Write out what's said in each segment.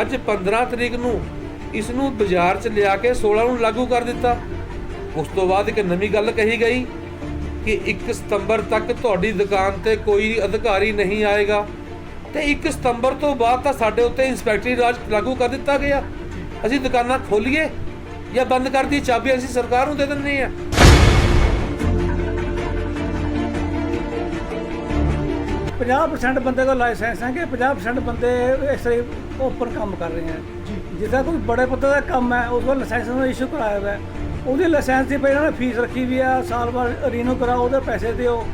ਅੱਜ 15 ਤਰੀਕ ਨੂੰ ਇਸ ਨੂੰ ਬਾਜ਼ਾਰ 'ਚ ਲਿਆ ਕੇ 16 ਨੂੰ ਲਾਗੂ ਕਰ ਦਿੱਤਾ। ਉਸ ਤੋਂ ਬਾਅਦ ਇੱਕ ਨਵੀਂ ਗੱਲ ਕਹੀ ਗਈ ਕਿ 1 ਸਤੰਬਰ ਤੱਕ ਤੁਹਾਡੀ ਦੁਕਾਨ ਤੇ ਕੋਈ ਅਧਿਕਾਰੀ ਨਹੀਂ ਆਏਗਾ ਤੇ 1 ਸਤੰਬਰ ਤੋਂ ਬਾਅਦ ਤਾਂ ਸਾਡੇ ਉੱਤੇ ਇੰਸਪੈਕਟਰੀ ਰਾਜ ਲਾਗੂ ਕਰ ਦਿੱਤਾ ਗਿਆ। ਅਸੀਂ ਦੁਕਾਨਾਂ ਖੋਲੀਏ ਜਾਂ ਬੰਦ ਕਰ ਦੀ ਚਾਬੀ ਅਸੀਂ ਸਰਕਾਰ ਨੂੰ ਦੇ ਦਿੰਦੇ ਹਾਂ। 50% ਬੰਦੇ ਕੋਲ ਲਾਇਸੈਂਸ ਹੈ कि 50% ਬੰਦੇ ਇਸ ਤਰ੍ਹਾਂ ਓਪਨ ਕੰਮ ਕਰ ਰਹੇ हैं। ਜਿੱਦਾਂ ਕੋਈ ਬੜੇ ਪੱਧਰ ਦਾ ਕੰਮ ਹੈ ਉਸ ਕੋਲ ਲਾਇਸੈਂਸ ਨੂੰ ਇਸ਼ੂ ਕਰਾਇਆ ਹੋਇਆ, ਉਹਦੀ ਲਾਇਸੈਂਸ ਦੀ ਪਹਿਲਾਂ ਫੀਸ ਰੱਖੀ ਵੀ ਆ, ਸਾਲ ਬਾਅਦ ਰੀਨਿਊ ਕਰਾਓ, ਉਹਦੇ ਪੈਸੇ ਦਿਓ।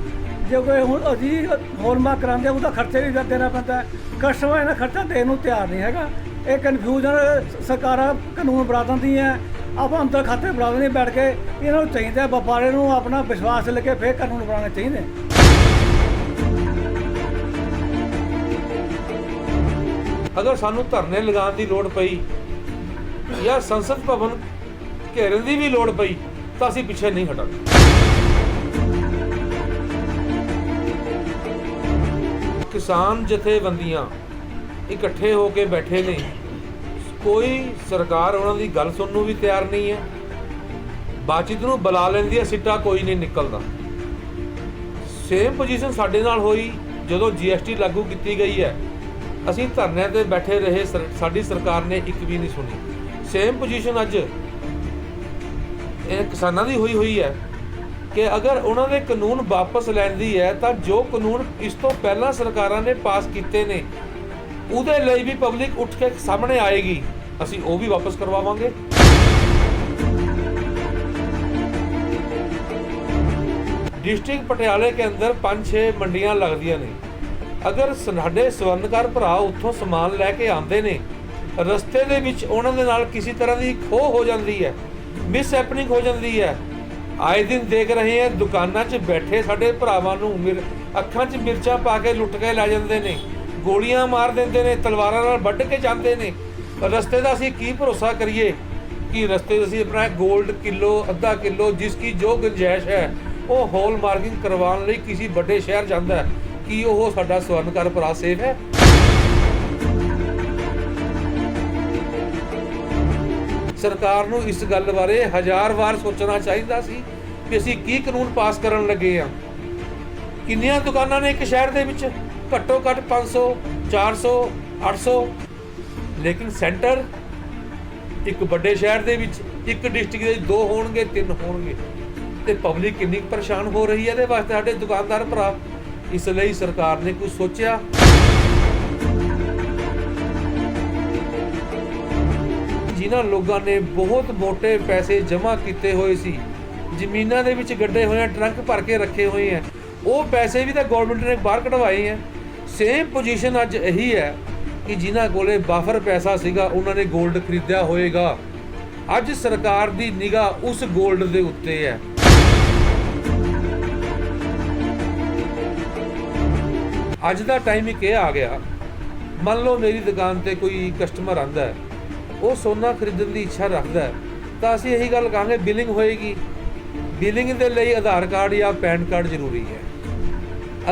ਜੇ ਕੋਈ ਹੁਣ ਅਸੀਂ ਹੋਲਮਾਰਕ ਕਰਾਉਂਦੇ ਉਹਦਾ ਖਰਚਾ ਵੀ ਦੇਣਾ ਪੈਂਦਾ। ਕਸਟਮਰ ਇਹਨਾਂ ਖਰਚਾ ਦੇਣ ਨੂੰ ਤਿਆਰ ਨਹੀਂ ਹੈਗਾ। ਇਹ ਕਨਫਿਊਜ਼ਨ ਸਰਕਾਰਾਂ ਕਾਨੂੰਨ ਬਣਾ ਦਿੰਦੀਆਂ, ਆਪਾਂ ਅੰਦਰ ਖਾਤੇ ਬਣਾ ਦਿੰਦੇ ਬੈਠ ਕੇ। ਇਹਨਾਂ ਨੂੰ ਚਾਹੀਦਾ ਵਪਾਰੀ ਨੂੰ ਆਪਣਾ ਵਿਸ਼ਵਾਸ ਲੈ ਕੇ ਫਿਰ ਕਾਨੂੰਨ ਬਣਾਉਣੇ ਚਾਹੀਦੇ। ਅਗਰ ਸਾਨੂੰ ਧਰਨੇ ਲਗਾਉਣ ਦੀ ਲੋੜ ਪਈ ਜਾਂ ਸੰਸਦ ਭਵਨ ਘੇਰਨ ਦੀ ਵੀ ਲੋੜ ਪਈ ਤਾਂ ਅਸੀਂ ਪਿੱਛੇ ਨਹੀਂ ਹਟਾਂਗੇ। ਕਿਸਾਨ ਜਥੇਬੰਦੀਆਂ ਇਕੱਠੇ ਹੋ ਕੇ ਬੈਠੇ ਨੇ, ਕੋਈ ਸਰਕਾਰ ਉਹਨਾਂ ਦੀ ਗੱਲ ਸੁਣਨ ਨੂੰ ਵੀ ਤਿਆਰ ਨਹੀਂ ਹੈ। ਬਾਤਚੀਤ ਨੂੰ ਬੁਲਾ ਲੈਂਦੀ ਹੈ, ਸਿੱਟਾ ਕੋਈ ਨਹੀਂ ਨਿਕਲਦਾ। ਸੇਮ ਪੋਜੀਸ਼ਨ ਸਾਡੇ ਨਾਲ ਹੋਈ ਜਦੋਂ GST ਲਾਗੂ ਕੀਤੀ ਗਈ ਹੈ। ਅਸੀਂ ਧਰਨਿਆਂ ਤੇ ਬੈਠੇ ਰਹੇ, ਸਾਡੀ ਸਰਕਾਰ ਨੇ ਇੱਕ ਵੀ ਨਹੀਂ ਸੁਣੀ। ਸੇਮ ਪੋਜੀਸ਼ਨ ਅੱਜ ਇਹ ਕਿਸਾਨਾਂ ਦੀ ਹੋਈ ਹੈ ਕਿ ਅਗਰ ਉਹਨਾਂ ਦੇ ਕਾਨੂੰਨ ਵਾਪਸ ਲੈਂਦੀ ਹੈ ਤਾਂ ਜੋ ਕਾਨੂੰਨ ਇਸ ਤੋਂ ਪਹਿਲਾਂ ਸਰਕਾਰਾਂ ਨੇ ਪਾਸ ਕੀਤੇ ਨੇ ਉਹਦੇ ਲਈ ਵੀ ਪਬਲਿਕ ਉੱਠ ਕੇ ਸਾਹਮਣੇ ਆਏਗੀ, ਅਸੀਂ ਉਹ ਵੀ ਵਾਪਸ ਕਰਵਾਵਾਂਗੇ। डिस्ट्रिक्ट पटियाले के अंदर 5-6 मंडियां लगदियां ने। अगर साडे स्वर्णकार भरा उत्थों समान लैके आंदे ने, रस्ते दे विच उन्हां दे नाल किसी तरह की खोह हो जाती है, मिस हैपनिंग हो जाती है। आए दिन देख रहे हैं दुकानां 'च बैठे साडे भरावां नूं अखां 'च मिर्चां पा के लुट के लै जांदे ने, गोलियां मार दिंदे ने, तलवारां नाल वड्ढ के जांदे ने। रस्ते दा असीं की भरोसा करिए कि रस्ते असीं अपना गोल्ड किलो अद्धा किलो जिसकी जो गुंजाइश है ਉਹ ਹੋਲ ਮਾਰਕਿੰਗ ਕਰਵਾਉਣ ਲਈ ਕਿਸੇ ਵੱਡੇ ਸ਼ਹਿਰ ਜਾਂਦਾ ਹੈ ਕਿ ਉਹ ਸਾਡਾ ਸਵਰਨਕਾਰ ਭਰਾ ਸੇਫ ਹੈ? ਸਰਕਾਰ ਨੂੰ ਇਸ ਗੱਲ ਬਾਰੇ 1000 ਵਾਰ ਸੋਚਣਾ ਚਾਹੀਦਾ ਸੀ ਕਿ ਅਸੀਂ ਕੀ ਕਾਨੂੰਨ ਪਾਸ ਕਰਨ ਲੱਗੇ ਹਾਂ। ਕਿੰਨੀਆਂ ਦੁਕਾਨਾਂ ਨੇ ਇੱਕ ਸ਼ਹਿਰ ਦੇ ਵਿੱਚ? ਘੱਟੋ ਘੱਟ 500 400 800। ਲੇਕਿਨ ਸੈਂਟਰ ਇੱਕ ਵੱਡੇ ਸ਼ਹਿਰ ਦੇ ਵਿੱਚ ਇੱਕ ਡਿਸਟ੍ਰਿਕਟ ਦੇ 2 ਹੋਣਗੇ 3 ਹੋਣਗੇ ਤੇ ਪਬਲਿਕ ਕਿੰਨੀ ਪਰੇਸ਼ਾਨ ਹੋ ਰਹੀ ਹੈ ਇਹਦੇ ਵਾਸਤੇ ਸਾਡੇ ਦੁਕਾਨਦਾਰ ਭਰਾ। ਇਸ ਲਈ ਸਰਕਾਰ ਨੇ ਕੁਝ ਸੋਚਿਆ। ਜਿਨ੍ਹਾਂ ਲੋਕਾਂ ਨੇ ਬਹੁਤ ਮੋਟੇ ਪੈਸੇ ਜਮ੍ਹਾਂ ਕੀਤੇ ਹੋਏ ਸੀ, ਜ਼ਮੀਨਾਂ ਦੇ ਵਿੱਚ ਗੱਡੇ ਹੋਏ ਟਰੰਕ ਭਰ ਕੇ ਰੱਖੇ ਹੋਏ ਹੈ, ਉਹ ਪੈਸੇ ਵੀ ਤਾਂ ਗਵਰਨਮੈਂਟ ਨੇ ਬਾਹਰ ਕਢਵਾਏ ਹੈ। ਸੇਮ ਪੋਜੀਸ਼ਨ ਅੱਜ ਇਹੀ ਹੈ ਕਿ ਜਿਨ੍ਹਾਂ ਕੋਲੇ ਬਾਫਰ ਪੈਸਾ ਸੀਗਾ ਉਹਨਾਂ ਨੇ 골ਡ ਖਰੀਦਿਆ ਹੋਏਗਾ। ਅੱਜ ਸਰਕਾਰ ਦੀ ਨਿਗਾਹ ਉਸ 골ਡ ਦੇ ਉੱਤੇ ਹੈ। ਅੱਜ ਦਾ ਟਾਈਮ ਇੱਕ ਇਹ ਆ ਗਿਆ, ਮੰਨ ਲਓ ਮੇਰੀ ਦੁਕਾਨ ਤੇ ਕੋਈ ਕਸਟਮਰ ਆਂਦਾ ਹੈ, ਉਹ ਸੋਨਾ ਖਰੀਦਣ ਦੀ ਇੱਛਾ ਰੱਖਦਾ ਹੈ, ਤਾਂ ਅਸੀਂ ਇਹੀ ਗੱਲ ਕਹਾਂਗੇ ਬਿਲਿੰਗ ਹੋਏਗੀ। ਬਿਲਿੰਗ ਦੇ ਲਈ ਆਧਾਰ ਕਾਰਡ ਜਾਂ ਪੈਨ ਕਾਰਡ ਜ਼ਰੂਰੀ ਹੈ।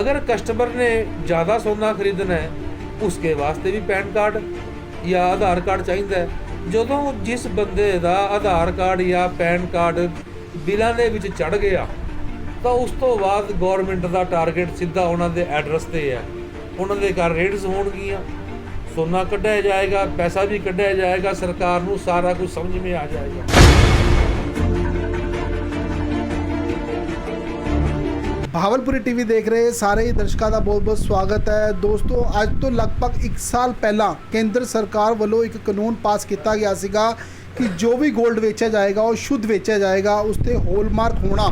ਅਗਰ ਕਸਟਮਰ ਨੇ ਜ਼ਿਆਦਾ ਸੋਨਾ ਖਰੀਦਣਾ ਹੈ ਉਸਕੇ ਵਾਸਤੇ ਵੀ ਪੈਨ ਕਾਰਡ ਜਾਂ ਆਧਾਰ ਕਾਰਡ ਚਾਹੀਦਾ ਹੈ। ਜਦੋਂ ਜਿਸ ਬੰਦੇ ਦਾ ਆਧਾਰ ਕਾਰਡ ਜਾਂ ਪੈਨ ਕਾਰਡ ਬਿਲਾਂ ਦੇ ਵਿੱਚ ਚੜ੍ਹ ਗਿਆ ਤਾਂ ਉਸ ਤੋਂ ਬਾਅਦ ਗੌਰਮੈਂਟ ਦਾ ਟਾਰਗੇਟ ਸਿੱਧਾ ਉਹਨਾਂ ਦੇ ਐਡਰੈਸ ਤੇ ਹੈ। ਉਹਨਾਂ ਦੇ ਘਰ ਰੇਡਸ ਹੋਣਗੀਆਂ, ਸੋਨਾ ਕੱਢਿਆ ਜਾਏਗਾ, ਪੈਸਾ ਵੀ ਕੱਢਿਆ ਜਾਏਗਾ, ਸਰਕਾਰ ਨੂੰ ਸਾਰਾ ਕੁਝ ਸਮਝ में ਆ ਜਾਏਗਾ। भावलपुरी टीवी देख रहे सारे ही दर्शकों का बहुत बहुत स्वागत है। दोस्तों अज तो लगभग 1 साल पहला केंद्र सरकार वालों एक कानून पास किया गया सीगा कि जो भी गोल्ड बेचा जाएगा वो शुद्ध बेचा जाएगा, उसते हॉलमार्क होना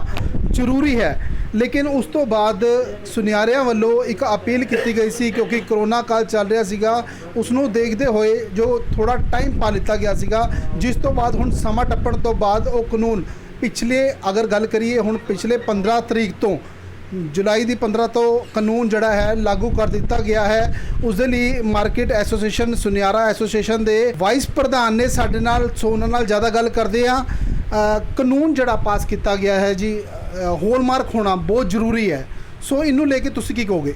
ਜ਼ਰੂਰੀ ਹੈ। लेकिन उस तो बाद सुनियारियां वालों एक अपील की गई सी क्योंकि कोरोना काल चल रहा सीगा, उसनों देखते हुए जो थोड़ा टाइम पा लिया गया सीगा, जिस तो बाद हुण समा टप्पण तो बाद वो कानून पिछले अगर गल करिए हुण पिछले 15 तरीक तो जुलाई की 15 तो कानून जड़ा है लागू कर दिता गया है। उस दे लई मार्केट एसोसीएशन सुनियारा एसोसीएशन के वाइस प्रधान ने साडे नाल सोना नाल ज़्यादा गल करते हैं। कानून जड़ा पास किया गया है जी, हॉलमार्क होना बहुत जरूरी है, सो इनू लेके तुसी की कहोगे?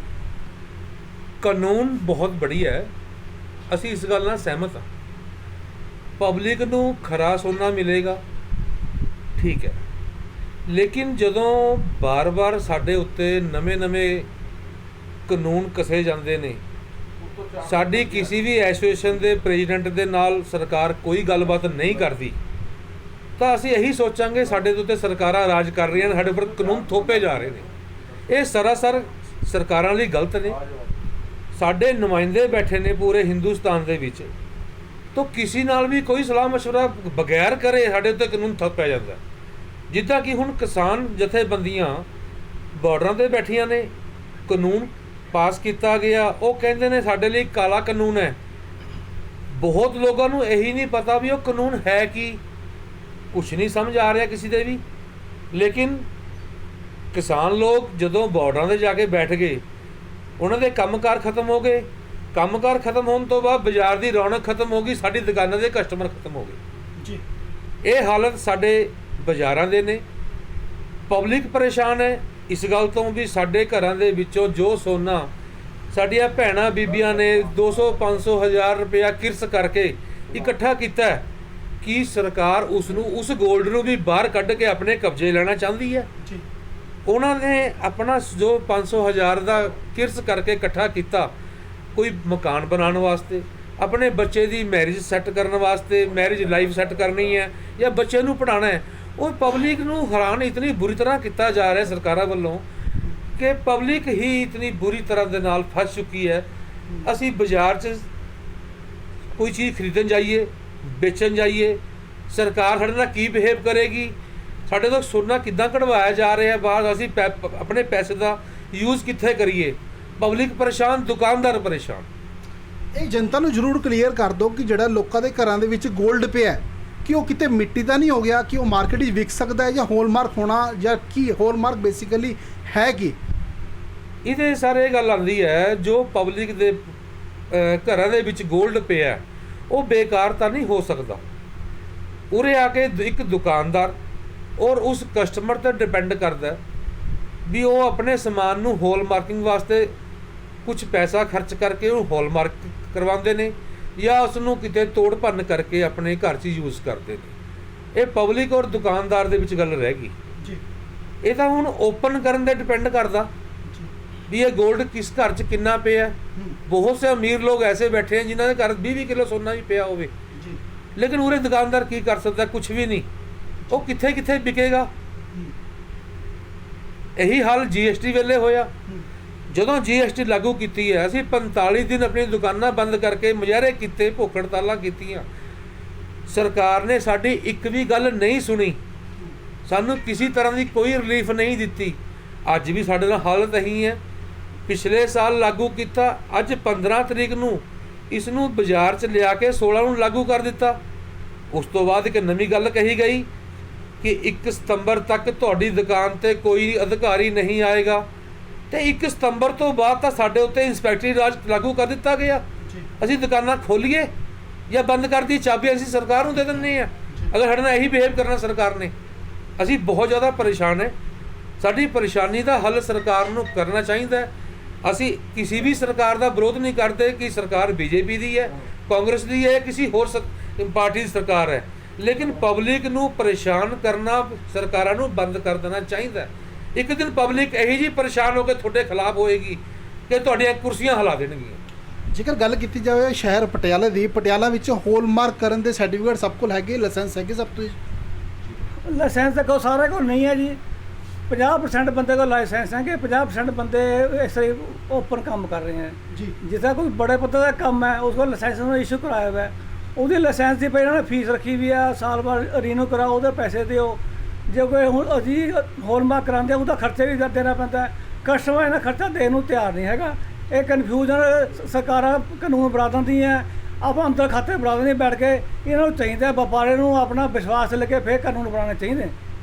कानून बहुत बढ़िया है। ਅਸੀਂ ਇਸ ਗੱਲ ਨਾਲ ਸਹਿਮਤ ਹਾਂ। ਪਬਲਿਕ ਨੂੰ ਖਰਾ ਸੋਨਾ ਮਿਲੇਗਾ, ਠੀਕ ਹੈ, ਲੇਕਿਨ ਜਦੋਂ ਬਾਰ-ਬਾਰ ਸਾਡੇ ਉੱਤੇ ਨਵੇਂ ਕਾਨੂੰਨ ਕਸੇ ਜਾਂਦੇ ਨੇ, ਸਾਡੀ ਕਿਸੇ ਵੀ ਐਸੋਸੀਏਸ਼ਨ ਦੇ ਪ੍ਰੈਜ਼ੀਡੈਂਟ ਦੇ ਨਾਲ ਸਰਕਾਰ ਕੋਈ ਗੱਲਬਾਤ ਨਹੀਂ ਕਰਦੀ, ਤਾਂ ਅਸੀਂ ਇਹੀ ਸੋਚਾਂਗੇ ਸਾਡੇ ਦੇ ਉੱਤੇ ਸਰਕਾਰਾਂ ਰਾਜ ਕਰ ਰਹੀਆਂ ਨੇ, ਸਾਡੇ ਉੱਪਰ ਕਾਨੂੰਨ ਥੋਪੇ ਜਾ ਰਹੇ ਨੇ। ਇਹ ਸਰਾਸਰ ਸਰਕਾਰਾਂ ਲਈ ਗਲਤ ਨੇ। ਸਾਡੇ ਨੁਮਾਇੰਦੇ ਬੈਠੇ ਨੇ ਪੂਰੇ ਹਿੰਦੁਸਤਾਨ ਦੇ ਵਿੱਚ, ਤਾਂ ਕਿਸੇ ਨਾਲ ਵੀ ਕੋਈ ਸਲਾਹ ਮਸ਼ਵਰਾ ਬਗੈਰ ਕਰੇ ਸਾਡੇ ਉੱਤੇ ਕਾਨੂੰਨ ਥੋਪਿਆ ਜਾਂਦਾ। ਜਿੱਦਾਂ ਕਿ ਹੁਣ ਕਿਸਾਨ ਜਥੇਬੰਦੀਆਂ ਬਾਰਡਰਾਂ 'ਤੇ ਬੈਠੀਆਂ ਨੇ, ਕਾਨੂੰਨ ਪਾਸ ਕੀਤਾ ਗਿਆ, ਉਹ ਕਹਿੰਦੇ ਨੇ ਸਾਡੇ ਲਈ ਕਾਲਾ ਕਾਨੂੰਨ ਹੈ। ਬਹੁਤ ਲੋਕਾਂ ਨੂੰ ਇਹੀ ਨਹੀਂ ਪਤਾ ਵੀ ਉਹ ਕਾਨੂੰਨ ਹੈ ਕੀ, ਕੁਛ ਨਹੀਂ ਸਮਝ ਆ ਰਿਹਾ ਕਿਸੇ ਦੇ ਵੀ। ਲੇਕਿਨ ਕਿਸਾਨ ਲੋਕ ਜਦੋਂ ਬਾਰਡਰਾਂ 'ਤੇ ਜਾ ਕੇ ਬੈਠ ਗਏ, ਉਹਨਾਂ ਦੇ ਕੰਮਕਾਰ ਖਤਮ ਹੋ ਗਏ। ਕੰਮਕਾਰ ਖਤਮ ਹੋਣ ਤੋਂ ਬਾਅਦ ਬਾਜ਼ਾਰ ਦੀ ਰੌਣਕ ਖਤਮ ਹੋ ਗਈ, ਸਾਡੀ ਦੁਕਾਨਾਂ ਦੇ ਕਸਟਮਰ ਖਤਮ ਹੋ ਗਏ ਜੀ। ਇਹ ਹਾਲਤ ਸਾਡੇ ਬਾਜ਼ਾਰਾਂ ਦੇ ਨੇ। ਪਬਲਿਕ ਪਰੇਸ਼ਾਨ ਹੈ ਇਸ ਗੱਲ ਤੋਂ ਵੀ ਸਾਡੇ ਘਰਾਂ ਦੇ ਵਿੱਚੋਂ ਜੋ ਸੋਨਾ ਸਾਡੀਆਂ ਭੈਣਾਂ ਬੀਬੀਆਂ ਨੇ 200 500 ਹਜ਼ਾਰ ਰੁਪਇਆ ਕਿਰਸ ਕਰਕੇ ਇਕੱਠਾ ਕੀਤਾ ਹੈ, ਕੀ ਸਰਕਾਰ ਉਸ ਗੋਲਡ ਨੂੰ ਵੀ ਬਾਹਰ ਕੱਢ ਕੇ ਆਪਣੇ ਕਬਜ਼ੇ ਲੈਣਾ ਚਾਹੁੰਦੀ ਹੈ ਜੀ। ਉਹਨਾਂ ਨੇ ਆਪਣਾ ਜੋ 500 ਹਜ਼ਾਰ ਦਾ ਕਿਰਸ ਕਰਕੇ ਇਕੱਠਾ ਕੀਤਾ, ਕੋਈ ਮਕਾਨ ਬਣਾਉਣ ਵਾਸਤੇ, ਆਪਣੇ ਬੱਚੇ ਦੀ ਮੈਰਿਜ ਸੈੱਟ ਕਰਨ ਵਾਸਤੇ, ਮੈਰਿਜ ਲਾਈਫ ਸੈੱਟ ਕਰਨੀ ਹੈ ਜਾਂ ਬੱਚੇ ਨੂੰ ਪੜ੍ਹਾਉਣਾ ਹੈ, ਉਹ ਪਬਲਿਕ ਨੂੰ ਹੈਰਾਨ ਇਤਨੀ ਬੁਰੀ ਤਰ੍ਹਾਂ ਕੀਤਾ ਜਾ ਰਿਹਾ ਸਰਕਾਰਾਂ ਵੱਲੋਂ ਕਿ ਪਬਲਿਕ ਹੀ ਇਤਨੀ ਬੁਰੀ ਤਰ੍ਹਾਂ ਦੇ ਨਾਲ ਫਸ ਚੁੱਕੀ ਹੈ। ਅਸੀਂ ਬਾਜ਼ਾਰ 'ਚ ਕੋਈ ਚੀਜ਼ ਖਰੀਦਣ ਜਾਈਏ, ਵੇਚਣ ਜਾਈਏ, ਸਰਕਾਰ ਸਾਡੇ ਨਾਲ ਕੀ ਬਿਹੇਵ ਕਰੇਗੀ, ਸਾਡੇ ਤੋਂ ਸੋਨਾ ਕਿੱਦਾਂ ਕਢਵਾਇਆ ਜਾ ਰਿਹਾ ਬਾਹਰ, ਅਸੀਂ ਆਪਣੇ ਪੈਸੇ ਦਾ ਯੂਜ਼ ਕਿੱਥੇ ਕਰੀਏ। ਪਬਲਿਕ ਪਰੇਸ਼ਾਨ, ਦੁਕਾਨਦਾਰ ਪਰੇਸ਼ਾਨ। ਇਹ ਜਨਤਾ ਨੂੰ ਜ਼ਰੂਰ ਕਲੀਅਰ ਕਰ ਦਿਓ ਕਿ ਜਿਹੜਾ ਲੋਕਾਂ ਦੇ ਘਰਾਂ ਦੇ ਵਿੱਚ 골ਡ ਪਿਆ, ਕਿ ਉਹ ਕਿਤੇ ਮਿੱਟੀ ਤਾਂ ਨਹੀਂ ਹੋ ਗਿਆ, ਕਿ ਉਹ ਮਾਰਕੀਟ ਵਿੱਚ ਵਿਕ ਸਕਦਾ ਹੈ ਜਾਂ ਹੋਲਮਾਰਕ ਹੋਣਾ, ਜਾਂ ਕੀ ਹੋਲਮਾਰਕ ਬੇਸਿਕਲੀ ਹੈ ਕੀ? ਇਹਦੇ ਸਾਰੇ ਇਹ ਗੱਲ ਆਉਂਦੀ ਹੈ, ਜੋ ਪਬਲਿਕ ਦੇ ਘਰਾਂ ਦੇ ਵਿੱਚ 골ਡ ਪਿਆ ਉਹ ਬੇਕਾਰ ਤਾਂ ਨਹੀਂ ਹੋ ਸਕਦਾ। ਉਰੇ ਆ ਕੇ ਇੱਕ ਦੁਕਾਨਦਾਰ ਔਰ ਉਸ ਕਸਟਮਰ 'ਤੇ ਡਿਪੈਂਡ ਕਰਦਾ ਵੀ ਉਹ ਆਪਣੇ ਸਮਾਨ ਨੂੰ ਹੋਲਮਾਰਕਿੰਗ ਵਾਸਤੇ ਕੁਝ ਪੈਸਾ ਖਰਚ ਕਰਕੇ ਉਹ ਹੋਲਮਾਰਕ ਕਰਵਾਉਂਦੇ ਨੇ ਜਾਂ ਉਸ ਨੂੰ ਕਿਤੇ ਤੋੜ ਭੰਨ ਕਰਕੇ ਆਪਣੇ ਘਰ 'ਚ ਯੂਜ਼ ਕਰਦੇ ਨੇ। ਇਹ ਪਬਲਿਕ ਔਰ ਦੁਕਾਨਦਾਰ ਦੇ ਵਿੱਚ ਗੱਲ ਰਹਿ ਗਈ ਜੀ। ਇਹ ਤਾਂ ਹੁਣ ਓਪਨ ਕਰਨ 'ਤੇ ਡਿਪੈਂਡ ਕਰਦਾ ਵੀ ਇਹ 골ਡ ਕਿਸ ਘਰ 'ਚ ਕਿੰਨਾ ਪਿਆ। ਬਹੁਤ ਸੇ ਅਮੀਰ ਲੋਕ ਐਸੇ ਬੈਠੇ ਹਨ ਜਿਨ੍ਹਾਂ ਦੇ ਘਰ 20 ਕਿਲੋ ਸੋਨਾ ਵੀ ਪਿਆ ਹੋਵੇ, ਲੇਕਿਨ ਉਰੇ ਦੁਕਾਨਦਾਰ ਕੀ ਕਰ ਸਕਦਾ? ਕੁਛ ਵੀ ਨਹੀਂ। ਉਹ ਕਿੱਥੇ ਵਿਕੇਗਾ? ਇਹੀ ਹਾਲ GST ਵੇਲੇ ਹੋਇਆ। ਜਦੋਂ GST ਲਾਗੂ ਕੀਤੀ ਹੈ, ਅਸੀਂ 45 ਦਿਨ ਆਪਣੀ ਦੁਕਾਨਾਂ ਬੰਦ ਕਰਕੇ ਮੁਜ਼ਾਹਰੇ ਕੀਤੇ, ਭੁੱਖ ਹੜਤਾਲਾਂ ਕੀਤੀਆਂ। ਸਰਕਾਰ ਨੇ ਸਾਡੀ ਇੱਕ ਵੀ ਗੱਲ ਨਹੀਂ ਸੁਣੀ, ਸਾਨੂੰ ਕਿਸੇ ਤਰ੍ਹਾਂ ਦੀ ਕੋਈ ਰਿਲੀਫ ਨਹੀਂ ਦਿੱਤੀ। ਅੱਜ ਵੀ ਸਾਡੇ ਨਾਲ ਹਾਲਤ ਇਹੀ ਹੈ। ਪਿਛਲੇ ਸਾਲ ਲਾਗੂ ਕੀਤਾ, ਅੱਜ 15 ਤਰੀਕ ਨੂੰ ਇਸ ਨੂੰ ਬਾਜ਼ਾਰ 'ਚ ਲਿਆ ਕੇ 16 ਨੂੰ ਲਾਗੂ ਕਰ ਦਿੱਤਾ। ਉਸ ਤੋਂ ਬਾਅਦ ਇੱਕ ਨਵੀਂ ਗੱਲ ਕਹੀ ਗਈ ਕਿ 1 ਸਤੰਬਰ ਤੱਕ ਤੁਹਾਡੀ ਦੁਕਾਨ 'ਤੇ ਕੋਈ ਅਧਿਕਾਰੀ ਨਹੀਂ ਆਏਗਾ, ਤੇ 1 ਸਤੰਬਰ ਤੋਂ ਬਾਅਦ ਤਾਂ ਸਾਡੇ ਉੱਤੇ ਇੰਸਪੈਕਟਰੀ ਰਾਜ ਲਾਗੂ ਕਰ ਦਿੱਤਾ ਗਿਆ। ਅਸੀਂ ਦੁਕਾਨਾਂ ਖੋਲੀਏ ਜਾਂ ਬੰਦ ਕਰ ਦੀ ਚਾਬੀ ਅਸੀਂ ਸਰਕਾਰ ਨੂੰ ਦੇ ਦਿੰਦੇ ਹਾਂ, ਅਗਰ ਸਾਡੇ ਨਾਲ ਇਹੀ ਬਿਹੇਵ ਕਰਨਾ ਸਰਕਾਰ ਨੇ। ਅਸੀਂ ਬਹੁਤ ਜ਼ਿਆਦਾ ਪਰੇਸ਼ਾਨ ਹੈ। ਸਾਡੀ ਪਰੇਸ਼ਾਨੀ ਦਾ ਹੱਲ ਸਰਕਾਰ ਨੂੰ ਕਰਨਾ ਚਾਹੀਦਾ ਹੈ। ਅਸੀਂ ਕਿਸੇ ਵੀ ਸਰਕਾਰ ਦਾ ਵਿਰੋਧ ਨਹੀਂ ਕਰਦੇ ਕਿ ਸਰਕਾਰ BJP ਦੀ ਹੈ, ਕਾਂਗਰਸ ਦੀ ਹੈ, ਕਿਸੇ ਹੋਰ ਪਾਰਟੀ ਦੀ ਸਰਕਾਰ ਹੈ, ਲੇਕਿਨ ਪਬਲਿਕ ਨੂੰ ਪਰੇਸ਼ਾਨ ਕਰਨਾ ਸਰਕਾਰਾਂ ਨੂੰ ਬੰਦ ਕਰ ਦੇਣਾ ਚਾਹੀਦਾ। ਇੱਕ ਦਿਨ ਪਬਲਿਕ ਇਹੀ ਜਿਹੀ ਪਰੇਸ਼ਾਨ ਹੋ ਕੇ ਤੁਹਾਡੇ ਖਿਲਾਫ ਹੋਏਗੀ ਕਿ ਤੁਹਾਡੀਆਂ ਕੁਰਸੀਆਂ ਹਿਲਾ ਦੇਣਗੀਆਂ। ਜੇਕਰ ਗੱਲ ਕੀਤੀ ਜਾਵੇ ਸ਼ਹਿਰ ਪਟਿਆਲਾ ਦੀ, ਪਟਿਆਲਾ ਵਿੱਚ ਹੋਲਮਾਰਕ ਕਰਨ ਦੇ ਸਰਟੀਫਿਕੇਟ ਸਭ ਕੋਲ ਹੈਗੇ, ਲਾਇਸੈਂਸ ਹੈਗੇ ਸਭ ਤੋਂ? ਲਾਇਸੈਂਸ ਤਾਂ ਸਾਰੇ ਕੋਲ ਨਹੀਂ ਹੈ ਜੀ। 50% ਬੰਦੇ ਕੋਲ ਲਾਇਸੈਂਸ ਹੈ ਕਿ 50% ਬੰਦੇ ਇਸ ਤਰ੍ਹਾਂ ਓਪਨ ਕੰਮ ਕਰ ਰਹੇ ਹਨ ਜੀ। ਜਿੱਦਾਂ ਕੋਈ ਬੜੇ ਪੱਧਰ ਦਾ ਕੰਮ ਹੈ ਉਸ ਕੋਲ ਲਾਇਸੈਂਸ ਨੂੰ ਇਸ਼ੂ ਕਰਾਇਆ ਹੋਇਆ, ਉਹਦੀ ਲਾਇਸੈਂਸ ਦੀ ਪਹਿਲਾਂ ਨੇ ਫੀਸ ਰੱਖੀ ਵੀ ਆ, ਸਾਲ ਬਾਅਦ ਰੀਨਿਊ ਕਰਾਓ, ਉਹਦੇ ਪੈਸੇ ਦਿਓ। ਜੇ ਕੋਈ ਹੁਣ ਅਸੀਂ ਹੋਲਮਾਰਕ ਕਰਾਉਂਦੇ ਉਹਦਾ ਖਰਚਾ ਵੀ ਦੇਣਾ ਪੈਂਦਾ। ਕਸਟਮਰ ਇਹਨਾਂ ਖਰਚਾ ਦੇਣ ਨੂੰ ਤਿਆਰ ਨਹੀਂ ਹੈਗਾ। ਇਹ ਕਨਫਿਊਜ਼ਨ ਸਰਕਾਰਾਂ ਕਾਨੂੰਨ ਬਣਾ ਦਿੰਦੀਆਂ, ਆਪਾਂ ਅੰਦਰ ਖਾਤੇ ਬਣਾ ਦਿੰਦੇ ਬੈਠ ਕੇ। ਇਹਨਾਂ ਨੂੰ ਚਾਹੀਦਾ ਵਪਾਰੀ ਨੂੰ ਆਪਣਾ ਵਿਸ਼ਵਾਸ ਲੈ ਕੇ ਫਿਰ ਕਾਨੂੰਨ ਬਣਾਉਣੇ ਚਾਹੀਦੇ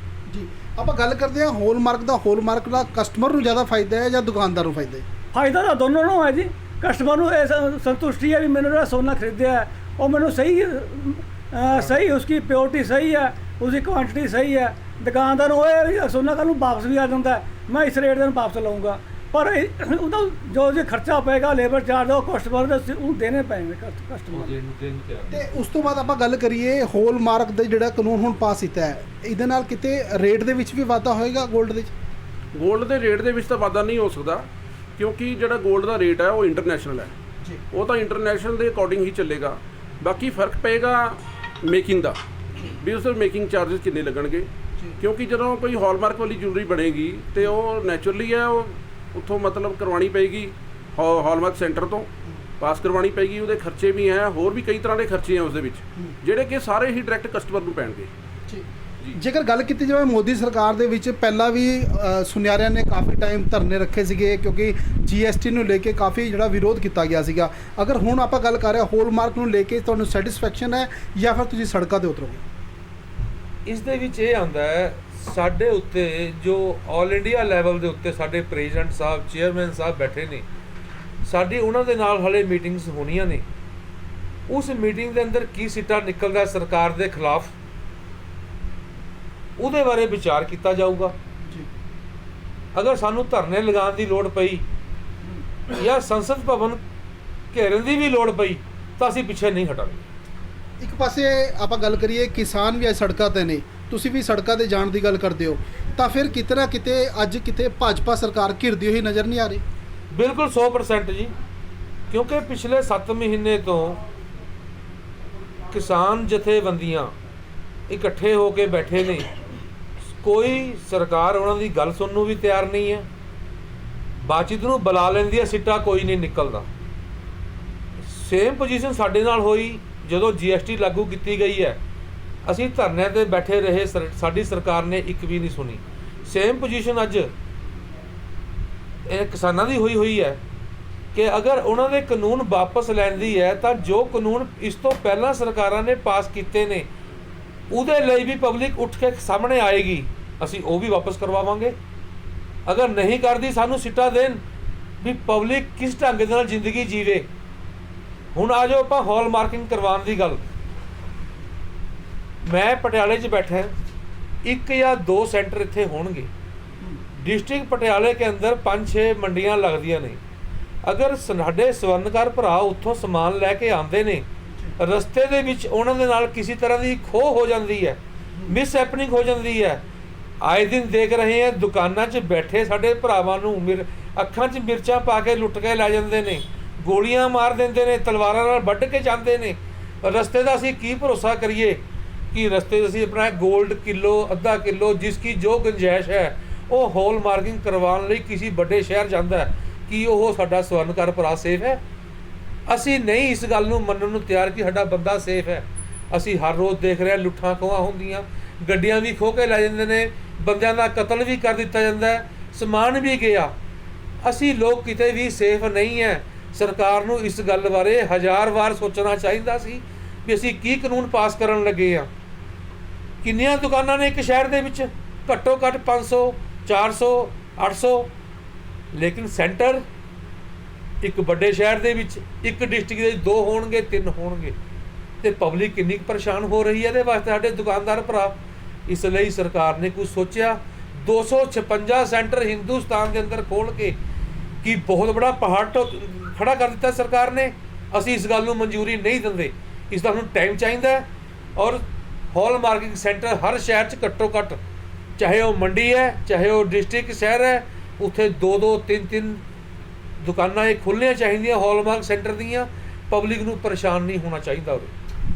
ਜੀ। ਆਪਾਂ ਗੱਲ ਕਰਦੇ ਹਾਂ ਹੋਲਮਾਰਕ ਦਾ। ਹੋਲਮਾਰਕ ਦਾ ਕਸਟਮਰ ਨੂੰ ਜ਼ਿਆਦਾ ਫਾਇਦਾ ਹੈ ਜਾਂ ਦੁਕਾਨਦਾਰ ਨੂੰ ਫਾਇਦਾ ਹੈ? ਫਾਇਦਾ ਤਾਂ ਦੋਨੋਂ ਨੂੰ ਹੈ ਜੀ। ਕਸਟਮਰ ਨੂੰ ਇਹ ਸੰਤੁਸ਼ਟੀ ਹੈ ਵੀ ਮੈਨੂੰ ਜਿਹੜਾ ਸੋਨਾ ਖਰੀਦਿਆ ਉਹ ਮੈਨੂੰ ਸਹੀ ਉਸकी ਪਿਓਰਟੀ ਸਹੀ ਹੈ, ਉਸकी ਕੁਆਂਟਿਟੀ ਸਹੀ ਹੈ। ਦੁਕਾਨਦਾਰ ਨੂੰ ਇਹ ਸੋਨਾ ਕੱਲ੍ਹ ਨੂੰ ਵਾਪਸ ਵੀ ਆ ਜਾਂਦਾ, ਮੈਂ ਇਸ ਰੇਟ ਦੇ ਨੂੰ ਵਾਪਸ ਲਊਂਗਾ। ਪਰ ਉਹਦਾ ਜੋ ਜੇ ਖਰਚਾ ਪਏਗਾ ਲੇਬਰ ਚਾਰਜ ਉਹ ਕਸਟਮਰ ਦੇ ਉਹ ਦੇਣੇ ਪੈਣਗੇ ਕਸਟਮਰ। ਤੇ ਉਸ ਤੋਂ ਬਾਅਦ ਆਪਾਂ ਗੱਲ ਕਰੀਏ ਹੋਲਮਾਰਕ ਦਾ ਜਿਹੜਾ ਕਾਨੂੰਨ ਹੁਣ ਪਾਸ ਕੀਤਾ ਹੈ, ਇਹਦੇ ਨਾਲ ਕਿਤੇ ਰੇਟ ਦੇ ਵਿੱਚ ਵੀ ਵਾਧਾ ਹੋਏਗਾ 골ਡ ਦੇ ਵਿੱਚ? ਗੋਲਡ ਦੇ ਰੇਟ ਦੇ ਵਿੱਚ ਤਾਂ ਵਾਧਾ ਨਹੀਂ ਹੋ ਸਕਦਾ, ਕਿਉਂਕਿ ਜਿਹੜਾ ਗੋਲਡ ਦਾ ਰੇਟ ਹੈ ਉਹ ਇੰਟਰਨੈਸ਼ਨਲ ਹੈ ਜੀ। ਉਹ ਤਾਂ ਇੰਟਰਨੈਸ਼ਨਲ ਦੇ ਅਕੋਰਡਿੰਗ ਹੀ ਚੱਲੇਗਾ। ਬਾਕੀ ਫਰਕ ਪਏਗਾ ਮੇਕਿੰਗ ਦਾ, ਵੀ ਉਸ ਦੇ ਮੇਕਿੰਗ ਚਾਰजेस ਕਿੰਨੇ ਲੱਗਣਗੇ, ਕਿਉਂਕਿ ਜਦੋਂ ਕੋਈ ਹਾਲਮਾਰਕ ਵਾਲੀ ਜੁਐਲਰੀ ਬਣੇਗੀ ਤੇ ਉਹ ਨੈਚੁਰਲੀ ਹੈ ਉਹ ਉੱਥੋਂ ਮਤਲਬ ਕਰਵਾਉਣੀ ਪਏਗੀ, ਹਾਲਮਾਰਕ ਸੈਂਟਰ ਤੋਂ ਪਾਸ ਕਰਵਾਉਣੀ ਪਏਗੀ। ਉਹਦੇ ਖਰਚੇ ਵੀ ਹੈ, ਹੋਰ ਵੀ ਕਈ ਤਰ੍ਹਾਂ ਦੇ ਖਰਚੇ ਹੈ ਉਸ ਦੇ ਵਿੱਚ, ਜਿਹੜੇ ਕਿ ਸਾਰੇ ਹੀ ਡਾਇਰੈਕਟ ਕਸਟਮਰ ਨੂੰ ਪੈਣਗੇ। ਜੇਕਰ ਗੱਲ ਕੀਤੀ ਜਾਵੇ ਮੋਦੀ ਸਰਕਾਰ ਦੇ ਵਿੱਚ ਪਹਿਲਾਂ ਵੀ ਸੁਨਿਆਰਿਆਂ ਨੇ ਕਾਫੀ ਟਾਈਮ ਧਰਨੇ ਰੱਖੇ ਸੀਗੇ, ਕਿਉਂਕਿ GST ਨੂੰ ਲੈ ਕੇ ਕਾਫੀ ਜਿਹੜਾ ਵਿਰੋਧ ਕੀਤਾ ਗਿਆ ਸੀਗਾ। ਅਗਰ ਹੁਣ ਆਪਾਂ ਗੱਲ ਕਰ ਰਹੇ ਹੋਲਮਾਰਕ ਨੂੰ ਲੈ ਕੇ ਤੁਹਾਨੂੰ ਸੈਟੀਸਫੈਕਸ਼ਨ ਹੈ ਜਾਂ ਫਿਰ ਤੁਸੀਂ ਸੜਕਾਂ 'ਤੇ ਉਤਰੋਗੇ? ਇਸ ਦੇ ਵਿੱਚ ਇਹ ਆਉਂਦਾ ਹੈ ਸਾਡੇ ਉੱਤੇ ਜੋ ਆਲ ਇੰਡੀਆ ਲੈਵਲ ਦੇ ਉੱਤੇ ਸਾਡੇ ਪ੍ਰੈਜ਼ੀਡੈਂਟ ਸਾਹਿਬ, ਚੇਅਰਮੈਨ ਸਾਹਿਬ ਬੈਠੇ ਨੇ, ਸਾਡੀ ਉਹਨਾਂ ਦੇ ਨਾਲ ਹਲੇ ਮੀਟਿੰਗਸ ਹੋਣੀਆਂ ਨੇ। ਉਸ ਮੀਟਿੰਗ ਦੇ ਅੰਦਰ ਕੀ ਸਿੱਟਾ ਨਿਕਲਦਾ ਸਰਕਾਰ ਦੇ ਖਿਲਾਫ, ਉਹਦੇ ਬਾਰੇ ਵਿਚਾਰ ਕੀਤਾ ਜਾਊਗਾ। ਅਗਰ ਸਾਨੂੰ ਧਰਨੇ ਲਗਾਉਣ ਦੀ ਲੋੜ ਪਈ ਜਾਂ ਸੰਸਦ ਭਵਨ ਘੇਰਨ ਦੀ ਵੀ ਲੋੜ ਪਈ ਤਾਂ ਅਸੀਂ ਪਿੱਛੇ ਨਹੀਂ ਹਟਾਂਗੇ। ਇੱਕ ਪਾਸੇ ਆਪਾਂ ਗੱਲ ਕਰੀਏ ਕਿਸਾਨ ਵੀ ਅੱਜ ਸੜਕਾਂ 'ਤੇ ਨੇ, ਤੁਸੀਂ ਵੀ ਸੜਕਾਂ 'ਤੇ ਜਾਣ ਦੀ ਗੱਲ ਕਰਦੇ ਹੋ, ਤਾਂ ਫਿਰ ਕਿਤੇ ਨਾ ਕਿਤੇ ਅੱਜ ਕਿਤੇ ਭਾਜਪਾ ਸਰਕਾਰ ਘਿਰਦੀ ਹੋਈ ਨਜ਼ਰ ਨਹੀਂ ਆ ਰਹੀ? ਬਿਲਕੁਲ 100% ਜੀ, ਕਿਉਂਕਿ ਪਿਛਲੇ 7 ਮਹੀਨੇ ਤੋਂ ਕਿਸਾਨ ਜਥੇਬੰਦੀਆਂ ਇਕੱਠੇ ਹੋ ਕੇ ਬੈਠੇ ਨੇ। ਕੋਈ ਸਰਕਾਰ ਉਹਨਾਂ ਦੀ ਗੱਲ ਸੁਣਨ ਨੂੰ ਵੀ ਤਿਆਰ ਨਹੀਂ ਹੈ, ਬਾਤਚੀਤ ਨੂੰ ਬੁਲਾ ਲੈਂਦੀ ਹੈ, ਸਿੱਟਾ ਕੋਈ ਨਹੀਂ ਨਿਕਲਦਾ। ਸੇਮ ਪੋਜੀਸ਼ਨ ਸਾਡੇ ਨਾਲ ਹੋਈ ਜਦੋਂ GST ਲਾਗੂ ਕੀਤੀ ਗਈ ਹੈ। ਅਸੀਂ ਧਰਨਿਆਂ ਤੇ ਬੈਠੇ ਰਹੇ, ਸਾਡੀ ਸਰਕਾਰ ਨੇ ਇੱਕ ਵੀ ਨਹੀਂ ਸੁਣੀ। ਸੇਮ ਪੋਜੀਸ਼ਨ ਅੱਜ ਇਹ ਕਿਸਾਨਾਂ ਦੀ ਹੋਈ ਹੈ ਕਿ ਅਗਰ ਉਹਨਾਂ ਦੇ ਕਾਨੂੰਨ ਵਾਪਸ ਲੈਂਦੀ ਹੈ ਤਾਂ ਜੋ ਕਾਨੂੰਨ ਇਸ ਤੋਂ ਪਹਿਲਾਂ ਸਰਕਾਰਾਂ ਨੇ ਪਾਸ ਕੀਤੇ ਨੇ ਉਹਦੇ ਲਈ ਵੀ ਪਬਲਿਕ ਉੱਠ ਕੇ ਸਾਹਮਣੇ ਆਏਗੀ, ਅਸੀਂ ਉਹ ਵੀ ਵਾਪਸ ਕਰਵਾਵਾਂਗੇ। ਅਗਰ ਨਹੀਂ ਕਰਦੀ ਸਾਨੂੰ ਸਿੱਟਾ ਦੇਣ ਵੀ ਪਬਲਿਕ ਕਿਸ ਢੰਗ ਦੇ ਨਾਲ ਜ਼ਿੰਦਗੀ ਜੀਵੇ। ਹੁਣ ਆ ਜਾਓ ਆਪਾਂ ਹਾਲ ਮਾਰਕਿੰਗ ਕਰਵਾਉਣ ਦੀ ਗੱਲ। ਮੈਂ ਪਟਿਆਲੇ 'ਚ ਬੈਠਾ, 1 ਜਾਂ 2 ਸੈਂਟਰ ਇੱਥੇ ਹੋਣਗੇ। डिस्ट्रिक्ट पटियाले के अंदर 5-6 मंडियां लगदियां ने। अगर साडे सवर्णकार भरा उत्थों समान लैके आंदे ने, रस्ते दे विच उन्हां दे नाल किसी तरह की खो हो जाती है, मिस हैपनिंग हो जाती है। आए दिन देख रहे हैं दुकानां 'च बैठे साडे भरावां नूं अखां 'च मिर्चां पा के लुट के लै जांदे ने, गोलियां मार देंदे ने, तलवारां नाल वड्ढ के जांदे ने। रस्ते दा असीं की भरोसा करिए कि रस्ते असीं अपना गोल्ड किलो अद्धा किलो जिसकी जो गुंजाइश है वो होल मार्किंग करवाने लई किसी बड़े शहर जाता है कि वो साडा स्वर्णकार भरा सेफ है। असी नहीं इस गल नूं मन्नण नूं तैयार कि साडा बंदा सेफ है। असी हर रोज़ देख रहे लुट्ठां खोहां होंदियां, गड्डियां भी खो के लै जांदे ने, बंदियां दा कतल भी कर दिता जांदा है, समान भी गया। असी लोग किते भी सेफ नहीं है। सरकार नूं इस गल बारे 1000 वार सोचना चाहिदा सी भी असी की कानून पास करन लगे आ। किन्नियां दुकानां ने एक शहर दे विच, घट्टो घट्ट 500 400 800, लेकिन सेंटर एक बड़े शहर दे विच एक डिस्ट्रिक्ट दे 2 होणगे 3 होणगे ते पब्लिक किन्नी परेशान हो रही है। इहदे वास्ते साडे दुकानदार भरा इसलिए सरकार ने कुछ सोचा 256 सेंटर हिंदुस्तान के अंदर खोल के कि बहुत बड़ा पहाड़ खड़ा कर दिता सरकार ने। असी इस गल नूं मंजूरी नहीं दिंदे, इसदा हुण टाइम चाहिए। और हॉल मार्किंग सेंटर हर शहर च घट्टो घट्ट, चाहे वो मंडी है चाहे वो डिस्ट्रिक्ट शहर है, उत्थे 2-2 3-3 दुकानां खुलनियां चाहिए हॉलमार्क सेंटर दीयां। पब्लिक नूं परेशान नहीं होना चाहिए।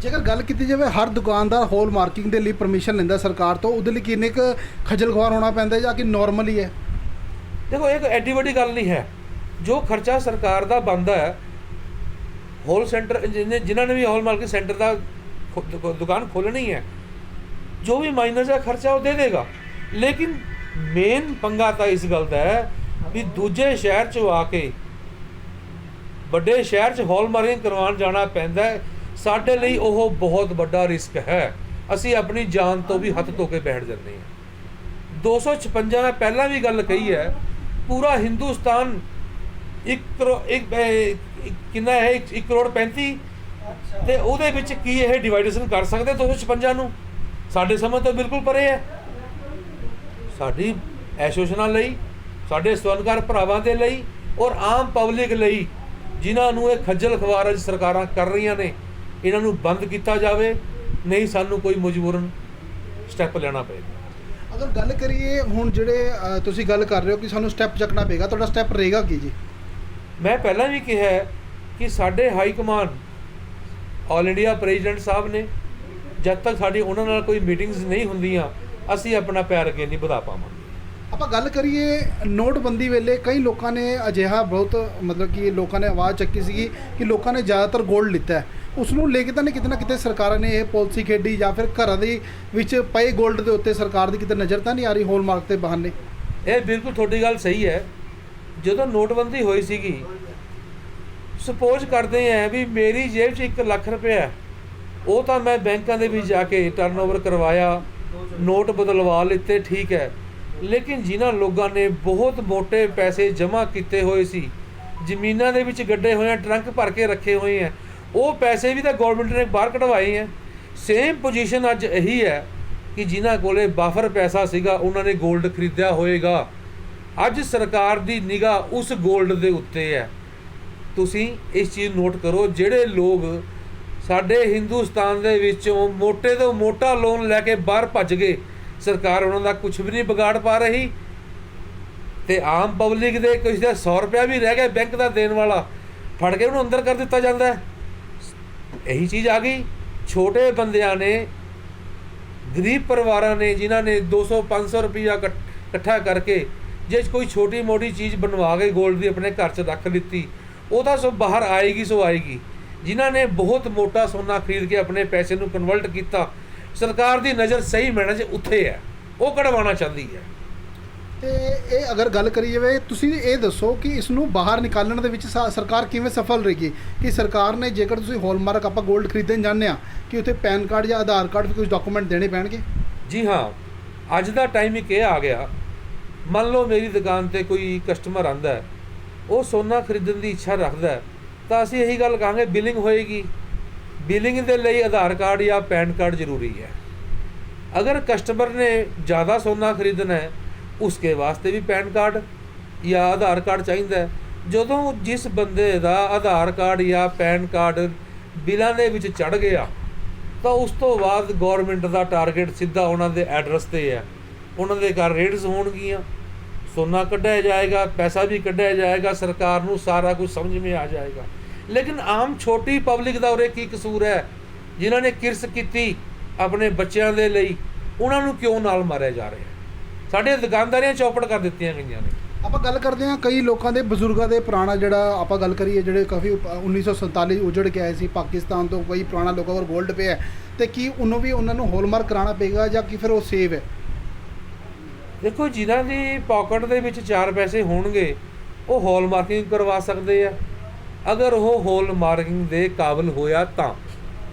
जेकर गल की जाए हर दुकानदार हॉल मार्किंग के लिए परमिशन लेंदा सरकार तो उहदे लई किन्ने क खजल खुआर होना पैंदा जां कि नॉर्मल ही है? देखो एक एडी वड्डी गल नहीं है। जो खर्चा सरकार दा बनदा है, हॉल सेंटर जिन्हां ने भी हॉल मार्किंग सेंटर दा दुकान खोलनी है, जो भी माइनस है खर्चा वो दे देगा। लेकिन मेन पंगा तो इस गल का है भी दूजे शहर च आके बड़े शहर च हॉल मार्किंग करवाउण जाना पैंदा है। साडे लई ओह बहुत बड़ा रिस्क है। असी अपनी जान तो भी हथ धो के बैठ जाते हैं। 256 मैं पहला भी गल कही है, पूरा हिंदुस्तान 1 करोड़ 35 ते उहदे विच की यह डिवाइडेशन कर सकते 256 नूं? साडे समझ तो बिल्कुल परे है। साडी ऐशोशना लई ਸਾਡੇ ਸਵਰਨਕਾਰ ਭਰਾਵਾਂ ਦੇ ਲਈ ਔਰ ਆਮ ਪਬਲਿਕ ਲਈ, ਜਿਨ੍ਹਾਂ ਨੂੰ ਇਹ ਖੱਜਲ ਖਵਾਰ ਅੱਜ ਸਰਕਾਰਾਂ ਕਰ ਰਹੀਆਂ ਨੇ, ਇਹਨਾਂ ਨੂੰ ਬੰਦ ਕੀਤਾ ਜਾਵੇ, ਨਹੀਂ ਸਾਨੂੰ ਕੋਈ ਮਜਬੂਰਨ ਸਟੈਪ ਲੈਣਾ ਪਏਗਾ। ਅਗਰ ਗੱਲ ਕਰੀਏ ਹੁਣ ਜਿਹੜੇ ਤੁਸੀਂ ਗੱਲ ਕਰ ਰਹੇ ਹੋ ਕਿ ਸਾਨੂੰ ਸਟੈਪ ਚੱਕਣਾ ਪਏਗਾ, ਤੁਹਾਡਾ ਸਟੈਪ ਰਹੇਗਾ ਕੀ ਜੀ? ਮੈਂ ਪਹਿਲਾਂ ਵੀ ਕਿਹਾ ਹੈ ਕਿ ਸਾਡੇ high command all India president ਸਾਹਿਬ ਨੇ, ਜਦ ਤੱਕ ਸਾਡੀ ਉਹਨਾਂ ਨਾਲ ਕੋਈ ਮੀਟਿੰਗਸ ਨਹੀਂ ਹੁੰਦੀਆਂ ਅਸੀਂ ਆਪਣਾ ਪੈਰ ਅੱਗੇ ਨਹੀਂ ਵਧਾ ਪਾਵਾਂਗੇ। ਆਪਾਂ ਗੱਲ ਕਰੀਏ ਨੋਟਬੰਦੀ ਵੇਲੇ ਕਈ ਲੋਕਾਂ ਨੇ ਅਜਿਹਾ ਬਹੁਤ ਮਤਲਬ ਕਿ ਲੋਕਾਂ ਨੇ ਆਵਾਜ਼ ਚੱਕੀ ਸੀਗੀ ਕਿ ਲੋਕਾਂ ਨੇ ਜ਼ਿਆਦਾਤਰ 골ਡ ਲਿੱਤਾ ਹੈ, ਉਸ ਨੂੰ ਲੈ ਕੇ ਤਾਂ ਨਹੀਂ ਕਿਤੇ ਨਾ ਕਿਤੇ ਸਰਕਾਰਾਂ ਨੇ ਇਹ ਪਾਲਿਸੀ ਖੇਡੀ, ਜਾਂ ਫਿਰ ਘਰਾਂ ਦੇ ਵਿੱਚ ਪਏ 골ਡ ਦੇ ਉੱਤੇ ਸਰਕਾਰ ਦੀ ਕਿਤੇ ਨਜ਼ਰ ਤਾਂ ਨਹੀਂ ਆ ਰਹੀ ਹੌਲਮਾਰਕ ਦੇ ਬਹਾਨੇ? ਇਹ ਬਿਲਕੁਲ ਤੁਹਾਡੀ ਗੱਲ ਸਹੀ ਹੈ। ਜਦੋਂ ਨੋਟਬੰਦੀ ਹੋਈ ਸੀਗੀ, ਸਪੋਜ਼ ਕਰਦੇ ਹਾਂ ਵੀ ਮੇਰੀ ਜੇਬ 'ਚ 1 ਲੱਖ ਰੁਪਇਆ ਹੈ, ਉਹ ਤਾਂ ਮੈਂ ਬੈਂਕਾਂ ਦੇ ਵਿੱਚ ਜਾ ਕੇ ਟਰਨਓਵਰ ਕਰਵਾਇਆ, ਨੋਟ ਬਦਲਵਾ ਲਿੱਤੇ, ਠੀਕ ਹੈ। ਲੇਕਿਨ ਜਿਨ੍ਹਾਂ ਲੋਕਾਂ ਨੇ ਬਹੁਤ ਮੋਟੇ ਪੈਸੇ ਜਮ੍ਹਾਂ ਕੀਤੇ ਹੋਏ ਸੀ, ਜ਼ਮੀਨਾਂ ਦੇ ਵਿੱਚ ਗੱਡੇ ਹੋਏ ਆ, ਟਰੰਕ ਭਰ ਕੇ ਰੱਖੇ ਹੋਏ ਆ, ਉਹ ਪੈਸੇ ਵੀ ਤਾਂ ਗੌਰਮੈਂਟ ਨੇ ਬਾਹਰ ਕਢਵਾਏ ਹੈ। ਸੇਮ ਪੋਜੀਸ਼ਨ ਅੱਜ ਇਹੀ ਹੈ ਕਿ ਜਿਨ੍ਹਾਂ ਕੋਲੇ ਬਾਫਰ ਪੈਸਾ ਸੀਗਾ ਉਹਨਾਂ ਨੇ 골ਡ ਖਰੀਦਿਆ ਹੋਏਗਾ। ਅੱਜ ਸਰਕਾਰ ਦੀ ਨਿਗਾਹ ਉਸ 골ਡ ਦੇ ਉੱਤੇ ਹੈ। ਤੁਸੀਂ ਇਸ ਚੀਜ਼ ਨੋਟ ਕਰੋ, ਜਿਹੜੇ ਲੋਕ ਸਾਡੇ ਹਿੰਦੁਸਤਾਨ ਦੇ ਵਿੱਚੋਂ ਮੋਟੇ ਤੋਂ ਮੋਟਾ ਲੋਨ ਲੈ ਕੇ ਬਾਹਰ ਭੱਜ ਗਏ, ਸਰਕਾਰ ਉਹਨਾਂ ਦਾ ਕੁਝ ਵੀ ਨਹੀਂ ਵਿਗਾੜ ਪਾ ਰਹੀ, ਤੇ ਆਮ ਪਬਲਿਕ ਦੇ ਕਿਸੇ ਦਾ 100 ਰੁਪਇਆ ਵੀ ਰਹਿ ਗਿਆ ਬੈਂਕ ਦਾ ਦੇਣ ਵਾਲਾ, ਫੜ ਕੇ ਉਹਨੂੰ ਅੰਦਰ ਕਰ ਦਿੱਤਾ ਜਾਂਦਾ ਹੈ। ਇਹੀ ਚੀਜ਼ ਆ ਗਈ। ਛੋਟੇ ਬੰਦਿਆਂ ਨੇ, ਗਰੀਬ ਪਰਿਵਾਰਾਂ ਨੇ, ਜਿਨ੍ਹਾਂ ਨੇ 200-500 ਰੁਪਇਆ ਇਕੱਠਾ ਕਰਕੇ ਜੇ ਕੋਈ ਛੋਟੀ ਮੋਟੀ ਚੀਜ਼ ਬਣਵਾ ਕੇ 골ਡ ਦੀ ਆਪਣੇ ਘਰ 'ਚ ਰੱਖ ਲਿੱਤੀ, ਉਹ ਤਾਂ ਸੋ ਬਾਹਰ ਆਏਗੀ ਸੋ ਆਏਗੀ। ਜਿਨ੍ਹਾਂ ਨੇ ਬਹੁਤ ਮੋਟਾ ਸੋਨਾ ਖਰੀਦ ਕੇ ਆਪਣੇ ਪੈਸੇ ਨੂੰ ਕਨਵਰਟ ਕੀਤਾ, ਸਰਕਾਰ ਦੀ ਨਜ਼ਰ ਸਹੀ ਮੈਨੇ 'ਚ ਉੱਥੇ ਹੈ, ਉਹ ਕਢਵਾਉਣਾ ਚਾਹੁੰਦੀ ਹੈ। ਤੇ ਇਹ ਅਗਰ ਗੱਲ ਕਰੀ ਜਾਵੇ, ਤੁਸੀਂ ਇਹ ਦੱਸੋ ਕਿ ਇਸ ਨੂੰ ਬਾਹਰ ਨਿਕਾਲਣ ਦੇ ਵਿੱਚ ਸਰਕਾਰ ਕਿਵੇਂ ਸਫਲ ਰਹੇਗੀ? ਕਿ ਸਰਕਾਰ ਨੇ, ਜੇਕਰ ਤੁਸੀਂ ਹੌਲਮਾਰਕ ਆਪਾਂ 골ਡ ਖਰੀਦਣ ਜਾਂਦੇ ਆ, ਕਿ ਉੱਥੇ ਪੈਨ ਕਾਰਡ ਜਾਂ ਆਧਾਰ ਕਾਰਡ ਵੀ ਕੁਝ ਡਾਕੂਮੈਂਟ ਦੇਣੇ ਪੈਣਗੇ? ਜੀ ਹਾਂ, ਅੱਜ ਦਾ ਟਾਈਮ ਇੱਕ ਇਹ ਆ ਗਿਆ, ਮੰਨ ਲਓ ਮੇਰੀ ਦੁਕਾਨ ਤੇ ਕੋਈ ਕਸਟਮਰ ਆਂਦਾ, ਉਹ ਸੋਨਾ ਖਰੀਦਣ ਦੀ ਇੱਛਾ ਰੱਖਦਾ, ਤਾਂ ਅਸੀਂ ਇਹੀ ਗੱਲ ਕਹਾਂਗੇ ਬਿਲਿੰਗ ਹੋਏਗੀ। ਬਿਲਿੰਗ ਦੇ ਲਈ ਆਧਾਰ ਕਾਰਡ ਜਾਂ ਪੈਨ ਕਾਰਡ ਜ਼ਰੂਰੀ ਹੈ। ਅਗਰ ਕਸਟਮਰ ਨੇ ज़्यादा सोना ਖਰੀਦਣਾ ਹੈ, उसके वास्ते भी पैन कार्ड या आधार कार्ड चाहिए। ਜਦੋਂ ਜਿਸ ਬੰਦੇ ਦਾ ਆਧਾਰ ਕਾਰਡ ਜਾਂ ਪੈਨ ਕਾਰਡ ਬਿਲਾਂ ਦੇ ਵਿੱਚ ਚੜ ਗਿਆ, ਤਾਂ ਉਸ ਤੋਂ ਬਾਅਦ ਗੌਰਮੈਂਟ ਦਾ ਟਾਰਗੇਟ ਸਿੱਧਾ ਉਹਨਾਂ ਦੇ ਐਡਰੈਸ ਤੇ ਹੈ। ਉਹਨਾਂ ਦੇ ਘਰ ਰੇਡਸ ਹੋਣਗੀਆਂ, ਸੋਨਾ ਕੱਢਿਆ ਜਾਏਗਾ, ਪੈਸਾ ਵੀ ਕੱਢਿਆ ਜਾਏਗਾ, ਸਰਕਾਰ ਨੂੰ ਸਾਰਾ ਕੁਝ ਸਮਝ में ਆ ਜਾਏਗਾ। ਲੇਕਿਨ ਆਮ ਛੋਟੀ ਪਬਲਿਕ ਦਾ ਉਰੇ ਕੀ ਕਸੂਰ ਹੈ? ਜਿਨ੍ਹਾਂ ਨੇ ਕਿਰਸ ਕੀਤੀ ਆਪਣੇ ਬੱਚਿਆਂ ਦੇ ਲਈ, ਉਹਨਾਂ ਨੂੰ ਕਿਉਂ ਨਾਲ ਮਾਰਿਆ ਜਾ ਰਿਹਾ? ਸਾਡੇ ਦੁਕਾਨਦਾਰੀਆਂ ਚੌਪਟ ਕਰ ਦਿੱਤੀਆਂ ਗਈਆਂ ਨੇ। ਆਪਾਂ ਗੱਲ ਕਰਦੇ ਹਾਂ ਕਈ ਲੋਕਾਂ ਦੇ, ਬਜ਼ੁਰਗਾਂ ਦੇ ਪੁਰਾਣਾ, ਜਿਹੜਾ ਆਪਾਂ ਗੱਲ ਕਰੀਏ ਜਿਹੜੇ ਕਾਫੀ 1947 ਉਜੜ ਕੇ ਆਏ ਸੀ ਪਾਕਿਸਤਾਨ ਤੋਂ, ਕਈ ਪੁਰਾਣਾ ਲੋਕਾਂ ਕੋਲ 골ਡ ਪਿਆ, ਤੇ ਕੀ ਉਹਨੂੰ ਵੀ ਉਹਨਾਂ ਨੂੰ ਹੌਲਮਾਰਕ ਕਰਾਉਣਾ ਪਏਗਾ ਜਾਂ ਕਿ ਫਿਰ ਉਹ ਸੇਵ ਹੈ? ਦੇਖੋ, ਜਿਨ੍ਹਾਂ ਦੀ ਪਾਕਟ ਦੇ ਵਿੱਚ 4 ਪੈਸੇ ਹੋਣਗੇ ਉਹ ਹੌਲਮਾਰਕਿੰਗ ਕਰਵਾ ਸਕਦੇ ਆ, ਅਗਰ ਉਹ ਹੌਲਮਾਰਕਿੰਗ ਦੇ ਕਾਬਿਲ ਹੋਇਆ ਤਾਂ।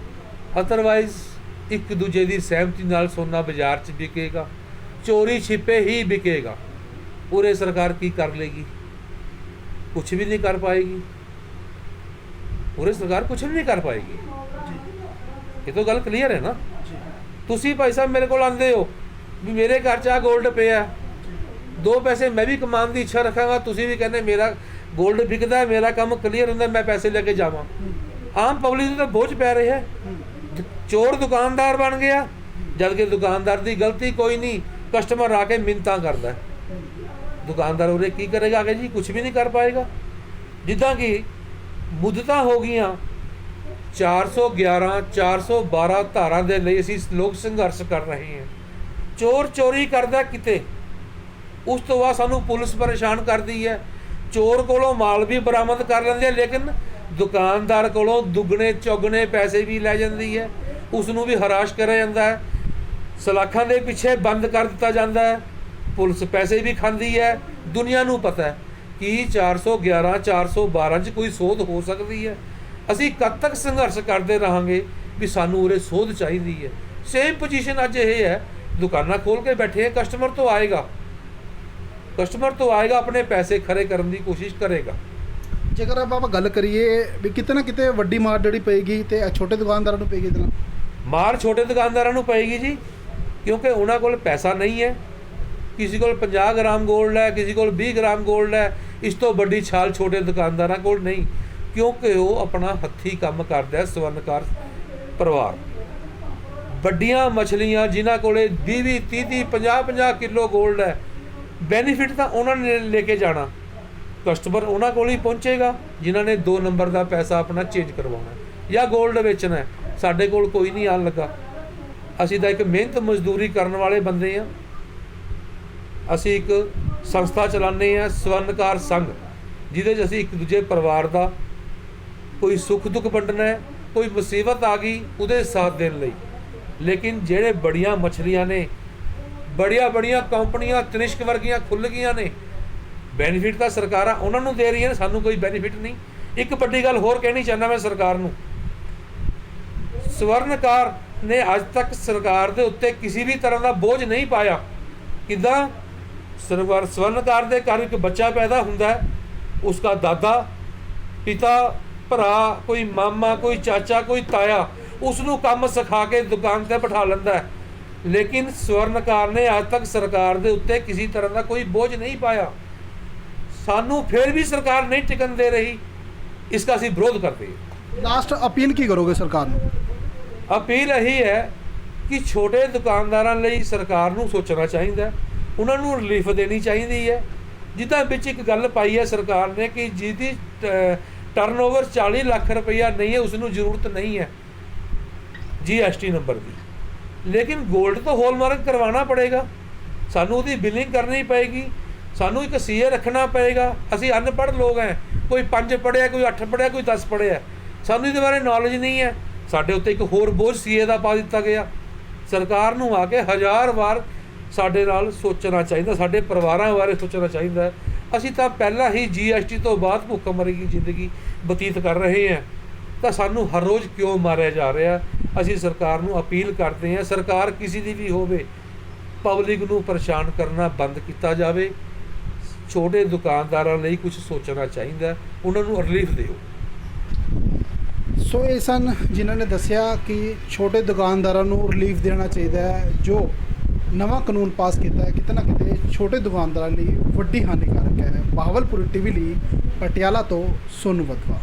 ਅਦਰਵਾਈਜ਼ ਇੱਕ ਦੂਜੇ ਦੀ ਸਹਿਮਤੀ ਨਾਲ ਸੋਨਾ ਬਾਜ਼ਾਰ 'ਚ ਵਿਕੇਗਾ, ਚੋਰੀ ਛਿਪੇ ਹੀ ਵਿਕੇਗਾ। पूरे सरकार की कर लेगी? कुछ भी नहीं कर पाएगी। पूरे सरकार कुछ भी नहीं कर पाएगी। ये तो गल क्लीयर है ना। तुसी भाई साहब मेरे को आंदे हो भी मेरे घर च गोल्ड पिया, 2 पैसे मैं भी कमान की इच्छा रखांगा, तुसी भी कहने मेरा गोल्ड बिकता है, मेरा काम क्लीयर होंगे, मैं पैसे लेके जावां। आम पब्लिक तो बोझ पै रहे है। चोर दुकानदार बन गया, जबकि दुकानदार की गलती कोई नहीं, कस्टमर आके मिन्नतां करता है। दुकानदार उरे की करेगा आगे जी? कुछ भी नहीं कर पाएगा। जिदा कि मुद्दतां हो गईयां 411 412 धारा दे लई असीं लोग संघर्ष कर रहे हैं। चोर चोरी करदा किते, उस तो बाद सानू पुलिस परेशान करदी है। चोर कोलों माल भी बरामद कर लैंदे, लेकिन दुकानदार कोलों दुगने चौगने पैसे भी लै जांदी है, उसनू भी हराश करिया जांदा है, सलाखां दे पिछे बंद कर दिता जांदा है, पुलिस पैसे भी खांदी है। दुनिया नूं पता है कि 411 412 च कोई सोध हो सकती है। असीं कद तक संघर्ष करते रहांगे भी सानू उरे सोध चाहिदी है। सेम पोजीशन अज ये है, दुकानां खोल के बैठे हैं, कस्टमर तो आएगा, अपने पैसे खरे करने की कोशिश करेगा। ਜੇਕਰ ਆਪਾਂ ਗੱਲ ਕਰੀਏ ਵੀ ਕਿਤੇ ਨਾ ਕਿਤੇ ਵੱਡੀ ਮਾਰ ਜਿਹੜੀ ਪਏਗੀ ਤੇ ਛੋਟੇ ਦੁਕਾਨਦਾਰਾਂ ਨੂੰ ਪਏਗੀ। ਇਤਨਾ ਮਾਰ ਛੋਟੇ ਦੁਕਾਨਦਾਰਾਂ ਨੂੰ ਪਏਗੀ ਜੀ, ਕਿਉਂਕਿ ਉਹਨਾਂ ਕੋਲ ਪੈਸਾ ਨਹੀਂ ਹੈ। ਕਿਸੇ ਕੋਲ 50 ਗ੍ਰਾਮ 골ਡ ਹੈ, ਕਿਸੇ ਕੋਲ 20 ਗ੍ਰਾਮ 골ਡ ਹੈ। ਇਸ ਤੋਂ ਵੱਡੀ ਛਾਲ ਛੋਟੇ ਦੁਕਾਨਦਾਰਾਂ ਕੋਲ ਨਹੀਂ, ਕਿਉਂਕਿ ਉਹ ਆਪਣਾ ਹੱਥੀਂ ਕੰਮ ਕਰਦਾ ਹੈ। ਸਵਰਨਕਾਰ ਪਰਿਵਾਰ ਵੱਡੀਆਂ ਮਛਲੀਆਂ ਜਿਨ੍ਹਾਂ ਕੋਲੇ 20 30 50 ਕਿਲੋ 골ਡ ਹੈ, ਬੈਨੀਫਿਟ ਤਾਂ ਉਹਨਾਂ ਨੇ ਲੈ ਕੇ ਜਾਣਾ, ਕਸਟਮਰ ਉਹਨਾਂ ਕੋਲ ਹੀ ਪਹੁੰਚੇਗਾ ਜਿਨ੍ਹਾਂ ਨੇ 2 ਨੰਬਰ ਦਾ ਪੈਸਾ ਆਪਣਾ ਚੇਂਜ ਕਰਵਾਉਣਾ ਜਾਂ 골ਡ ਵੇਚਣਾ ਹੈ। ਸਾਡੇ ਕੋਲ ਕੋਈ ਨਹੀਂ ਆਉਣ ਲੱਗਾ। ਅਸੀਂ ਤਾਂ ਇੱਕ ਮਿਹਨਤ ਮਜ਼ਦੂਰੀ ਕਰਨ ਵਾਲੇ ਬੰਦੇ ਹਾਂ। ਅਸੀਂ ਇੱਕ ਸੰਸਥਾ ਚਲਾਉਂਦੇ ਹਾਂ, ਸਵਰਨਕਾਰ ਸੰਘ, ਜਿਹਦੇ 'ਚ ਅਸੀਂ ਇੱਕ ਦੂਜੇ ਪਰਿਵਾਰ ਦਾ ਕੋਈ ਸੁੱਖ ਦੁੱਖ ਵੰਡਣਾ ਹੈ, ਕੋਈ ਮੁਸੀਬਤ ਆ ਗਈ ਉਹਦੇ ਸਾਥ ਦੇਣ ਲਈ। ਲੇਕਿਨ ਜਿਹੜੇ ਬੜੀਆਂ ਮਛਲੀਆਂ ਨੇ, ਬੜੀਆਂ ਕੰਪਨੀਆਂ ਤਨਿਸ਼ਕ ਵਰਗੀਆਂ ਖੁੱਲ੍ਹ ਗਈਆਂ ਨੇ, ਬੈਨੀਫਿਟ ਤਾਂ ਸਰਕਾਰਾਂ ਉਹਨਾਂ ਨੂੰ ਦੇ ਰਹੀਆਂ ਨੇ, ਸਾਨੂੰ ਕੋਈ ਬੈਨੀਫਿਟ ਨਹੀਂ। ਇੱਕ ਵੱਡੀ ਗੱਲ ਹੋਰ ਕਹਿਣੀ ਚਾਹੁੰਦਾ ਮੈਂ ਸਰਕਾਰ ਨੂੰ, ਸਵਰਨਕਾਰ ਨੇ ਅੱਜ ਤੱਕ ਸਰਕਾਰ ਦੇ ਉੱਤੇ ਕਿਸੇ ਵੀ ਤਰ੍ਹਾਂ ਦਾ ਬੋਝ ਨਹੀਂ ਪਾਇਆ। ਕਿੱਦਾਂ? ਸਵਰਨਕਾਰ ਦੇ ਘਰ ਇੱਕ ਬੱਚਾ ਪੈਦਾ ਹੁੰਦਾ ਹੈ, ਉਸਦਾ ਦਾਦਾ, ਪਿਤਾ, ਭਰਾ, ਕੋਈ ਮਾਮਾ, ਕੋਈ ਚਾਚਾ, ਕੋਈ ਤਾਇਆ ਉਸ ਨੂੰ ਕੰਮ ਸਿਖਾ ਕੇ ਦੁਕਾਨ 'ਤੇ ਬਿਠਾ ਲੈਂਦਾ ਹੈ। ਲੇਕਿਨ ਸਵਰਨਕਾਰ ਨੇ ਅੱਜ ਤੱਕ ਸਰਕਾਰ ਦੇ ਉੱਤੇ ਕਿਸੇ ਤਰ੍ਹਾਂ ਦਾ ਕੋਈ ਬੋਝ ਨਹੀਂ ਪਾਇਆ। ਸਾਨੂੰ ਫਿਰ ਵੀ ਸਰਕਾਰ ਨਹੀਂ ਟਿਕਣ ਦੇ ਰਹੀ, ਇਸ ਦਾ ਅਸੀਂ ਵਿਰੋਧ ਕਰਦੇ ਹਾਂ। ਲਾਸਟ ਅਪੀਲ ਕੀ ਕਰੋਗੇ ਸਰਕਾਰ ਨੂੰ? ਅਪੀਲ ਇਹੀ ਹੈ ਕਿ ਛੋਟੇ ਦੁਕਾਨਦਾਰਾਂ ਲਈ ਸਰਕਾਰ ਨੂੰ ਸੋਚਣਾ ਚਾਹੀਦਾ, ਉਹਨਾਂ ਨੂੰ ਰਿਲੀਫ ਦੇਣੀ ਚਾਹੀਦੀ ਹੈ। ਜਿੱਦਾਂ ਵਿੱਚ ਇੱਕ ਗੱਲ ਪਾਈ ਹੈ ਸਰਕਾਰ ਨੇ ਕਿ ਜਿਹਦੀ ਟਰਨਓਵਰ 40 ਲੱਖ ਰੁਪਈਆ ਨਹੀਂ ਹੈ, ਉਸ ਨੂੰ ਜ਼ਰੂਰਤ ਨਹੀਂ ਹੈ GST ਨੰਬਰ ਦੀ। ਲੇਕਿਨ 골ਡ ਤੋਂ ਹੋਲਮਾਰਕ ਕਰਵਾਉਣਾ ਪੜੇਗਾ, ਸਾਨੂੰ ਉਹਦੀ ਬਿਲਿੰਗ ਕਰਨੀ ਪਏਗੀ, ਸਾਨੂੰ ਇੱਕ CA ਰੱਖਣਾ ਪਏਗਾ। ਅਸੀਂ ਅਨਪੜ੍ਹ ਲੋਕ ਹੈ, ਕੋਈ 5 ਪੜ੍ਹਿਆ, ਕੋਈ 8 ਪੜ੍ਹਿਆ, ਕੋਈ 10 ਪੜ੍ਹਿਆ, ਸਾਨੂੰ ਇਹਦੇ ਬਾਰੇ ਨੌਲੇਜ ਨਹੀਂ ਹੈ। ਸਾਡੇ ਉੱਤੇ ਇੱਕ ਹੋਰ ਬੋਝ CA ਦਾ ਪਾ ਦਿੱਤਾ ਗਿਆ। ਸਰਕਾਰ ਨੂੰ ਆ ਕੇ 1000 ਵਾਰ ਸਾਡੇ ਨਾਲ ਸੋਚਣਾ ਚਾਹੀਦਾ, ਸਾਡੇ ਪਰਿਵਾਰਾਂ ਬਾਰੇ ਸੋਚਣਾ ਚਾਹੀਦਾ। ਅਸੀਂ ਤਾਂ ਪਹਿਲਾਂ ਹੀ GST ਤੋਂ ਬਾਅਦ ਭੁੱਖਮਰੀ ਦੀ ਜ਼ਿੰਦਗੀ ਬਤੀਤ ਕਰ ਰਹੇ ਹਾਂ, ਤਾਂ ਸਾਨੂੰ ਹਰ ਰੋਜ਼ ਕਿਉਂ ਮਾਰਿਆ ਜਾ ਰਿਹਾ? ਅਸੀਂ ਸਰਕਾਰ ਨੂੰ ਅਪੀਲ ਕਰਦੇ ਹਾਂ, ਸਰਕਾਰ ਕਿਸੇ ਦੀ ਵੀ ਹੋਵੇ, ਪਬਲਿਕ ਨੂੰ ਪਰੇਸ਼ਾਨ ਕਰਨਾ ਬੰਦ ਕੀਤਾ ਜਾਵੇ। ਛੋਟੇ ਦੁਕਾਨਦਾਰਾਂ ਲਈ ਕੁਝ ਸੋਚਣਾ ਚਾਹੀਦਾ, ਉਹਨਾਂ ਨੂੰ ਰਿਲੀਫ ਦਿਓ। ਸੋ ਇਹ ਸਨ ਜਿਨ੍ਹਾਂ ਨੇ ਦੱਸਿਆ ਕਿ ਛੋਟੇ ਦੁਕਾਨਦਾਰਾਂ ਨੂੰ ਰਿਲੀਫ ਦੇਣਾ ਚਾਹੀਦਾ ਹੈ। ਜੋ ਨਵਾਂ ਕਾਨੂੰਨ ਪਾਸ ਕੀਤਾ ਹੈ, ਕਿਤੇ ਨਾ ਕਿਤੇ ਛੋਟੇ ਦੁਕਾਨਦਾਰਾਂ ਲਈ ਵੱਡੀ ਹਾਨੀਕਾਰਕ ਹੈ। ਬਹਾਵਲਪੁਰ TV ਲਈ ਪਟਿਆਲਾ ਤੋਂ ਸੋਨੂ ਵਧਵਾ।